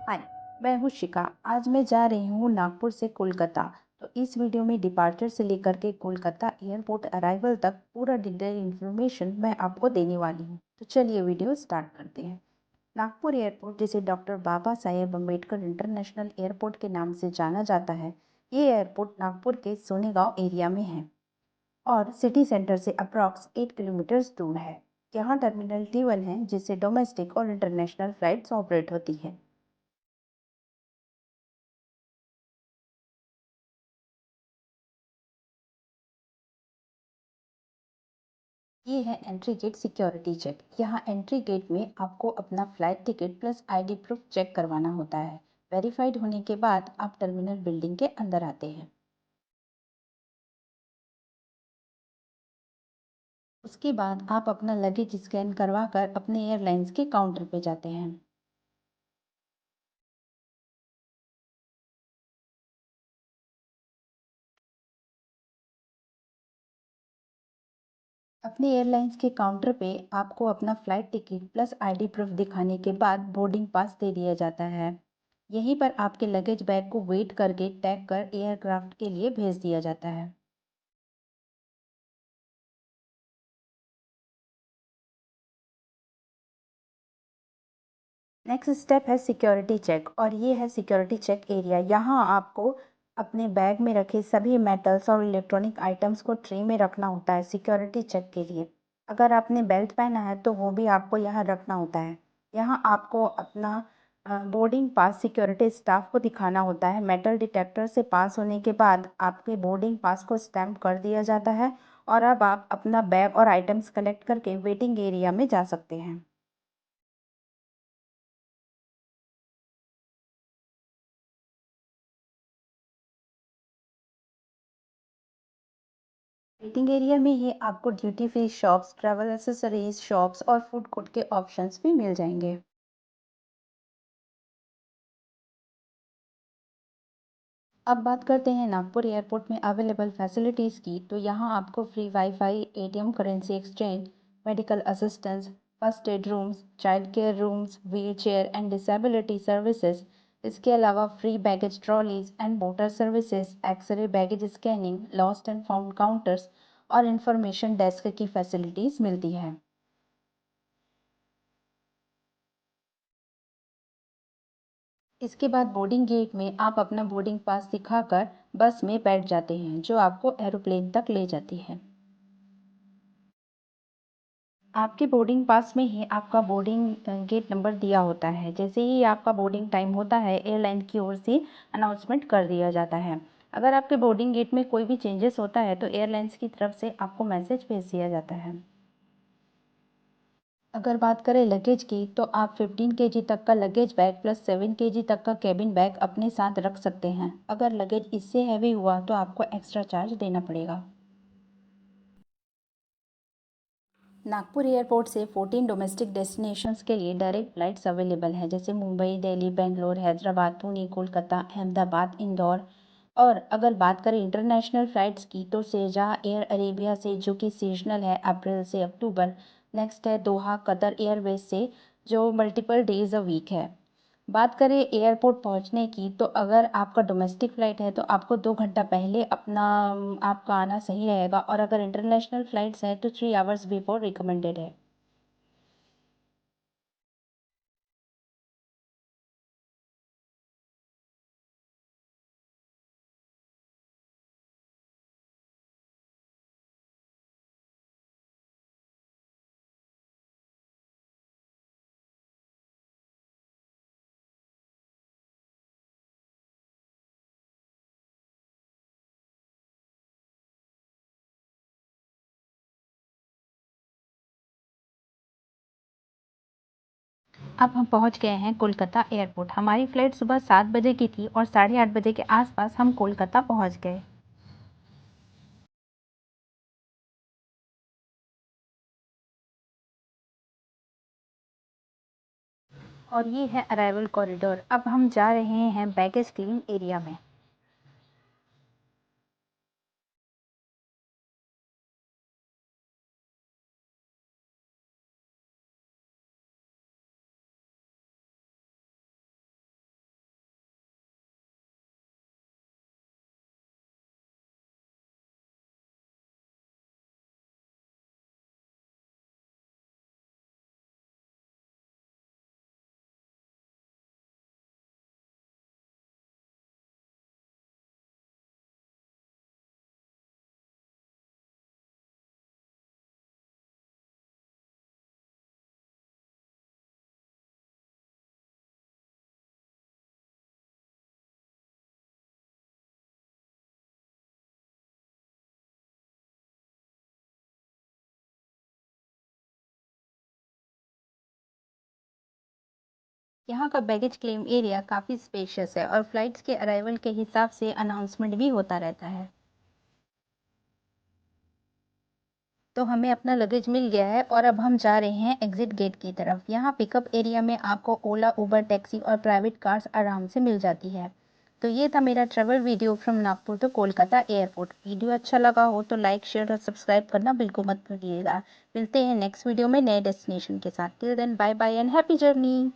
हाय, मैं हूँ शिखा। आज मैं जा रही हूँ नागपुर से कोलकाता। तो इस वीडियो में डिपार्चर से लेकर के कोलकाता एयरपोर्ट अराइवल तक पूरा डिटेल इन्फॉर्मेशन मैं आपको देने वाली हूँ। तो चलिए वीडियो स्टार्ट करते हैं। नागपुर एयरपोर्ट, जिसे doctor Baba Saheb Ambedkar international airport के नाम से जाना जाता है, ये एयरपोर्ट नागपुर के सोनेगांव एरिया में है और सिटी सेंटर से अप्रॉक्स 8 किलोमीटर दूर है। यहाँ टर्मिनल T1 है, जिससे डोमेस्टिक और इंटरनेशनल फ्लाइट्स ऑपरेट होती है। ये है एंट्री गेट सिक्योरिटी चेक। यहाँ एंट्री गेट में आपको अपना flight ticket plus ID proof check करवाना होता है। वेरीफाइड होने के बाद आप टर्मिनल बिल्डिंग के अंदर आते हैं। उसके बाद आप अपना लगेज स्कैन करवा कर अपने एयरलाइंस के काउंटर पे जाते हैं। अपने एयरलाइंस के काउंटर पे आपको अपना flight ticket plus ID proof दिखाने के बाद बोर्डिंग पास दे दिया जाता है। यहीं पर आपके लगेज बैग को वेट करके टैग कर एयरक्राफ्ट के लिए भेज दिया जाता है। नेक्स्ट स्टेप है सिक्योरिटी चेक, और ये है सिक्योरिटी चेक एरिया। यहाँ आपको अपने बैग में रखे सभी मेटल्स और इलेक्ट्रॉनिक आइटम्स को ट्रे में रखना होता है सिक्योरिटी चेक के लिए। अगर आपने बेल्ट पहना है तो वो भी आपको यहाँ रखना होता है। यहाँ आपको अपना बोर्डिंग पास सिक्योरिटी स्टाफ को दिखाना होता है। मेटल डिटेक्टर से पास होने के बाद आपके बोर्डिंग पास को स्टैम्प कर दिया जाता है और अब आप अपना बैग और आइटम्स कलेक्ट करके वेटिंग एरिया में जा सकते हैं। वेटिंग एरिया में ही आपको duty free shops, travel accessories shops और फूड कोर्ट के ऑप्शंस भी मिल जाएंगे। अब बात करते हैं नागपुर एयरपोर्ट में अवेलेबल फैसिलिटीज़ की। तो यहाँ आपको free wifi, ATM, currency exchange, medical assistance, first aid rooms, child care rooms, wheel chair and disability services. इसके अलावा free baggage trolleys and motor services, X-ray baggage scanning, lost and found counters और information desk की फैसिलिटीज़ मिलती है। इसके बाद boarding gate में आप अपना बोर्डिंग पास दिखाकर बस में बैठ जाते हैं, जो आपको एरोप्लेन तक ले जाती है। आपके बोर्डिंग पास में ही आपका बोर्डिंग गेट नंबर दिया होता है। जैसे ही आपका बोर्डिंग टाइम होता है, एयरलाइन की ओर से अनाउंसमेंट कर दिया जाता है। अगर आपके बोर्डिंग गेट में कोई भी चेंजेस होता है तो एयरलाइंस की तरफ से आपको मैसेज भेज दिया जाता है। अगर बात करें लगेज की, तो आप 15 kg तक का लगेज बैग प्लस 7 kg तक का केबिन बैग अपने साथ रख सकते हैं। अगर लगेज इससे हैवी हुआ तो आपको एक्स्ट्रा चार्ज देना पड़ेगा। नागपुर एयरपोर्ट से 14 डोमेस्टिक डेस्टिनेशंस के लिए डायरेक्ट फ्लाइट्स अवेलेबल हैं, जैसे मुंबई, दिल्ली, बेंगलोर, हैदराबाद, पुणे, कोलकाता, अहमदाबाद, इंदौर। और अगर बात करें इंटरनेशनल फ़्लाइट्स की, तो शेरजाह एयर अरेबिया से, जो कि सीजनल है, अप्रैल से अक्टूबर। नेक्स्ट है दोहा कतर एयरवेज से, जो मल्टीपल डेज अ वीक है। बात करें एयरपोर्ट पहुंचने की, तो अगर आपका डोमेस्टिक फ़्लाइट है तो आपको 2 घंटा पहले अपना आपका आना सही रहेगा, और अगर इंटरनेशनल फ़्लाइट्स हैं तो 3 आवर्स बिफोर रिकमेंडेड है। अब हम पहुंच गए हैं कोलकाता एयरपोर्ट। हमारी फ़्लाइट सुबह 7 बजे की थी और 8:30 बजे के आसपास हम कोलकाता पहुंच गए। और ये है अराइवल कॉरिडोर। अब हम जा रहे हैं बैगेज क्लीन एरिया में। यहाँ का बैगेज क्लेम एरिया काफ़ी स्पेशियस है और फ्लाइट्स के अराइवल के हिसाब से अनाउंसमेंट भी होता रहता है। तो हमें अपना लगेज मिल गया है और अब हम जा रहे हैं एग्जिट गेट की तरफ। यहाँ पिकअप एरिया में आपको ओला, उबर, टैक्सी और प्राइवेट कार्स आराम से मिल जाती है। तो ये था मेरा travel video from Nagpur to Kolkata airport. Video अच्छा लगा हो तो लाइक, शेयर और सब्सक्राइब करना बिल्कुल मत भूलिएगा। मिलते हैं नेक्स्ट वीडियो में नए डेस्टिनेशन के साथ। Till then bye bye and happy journey.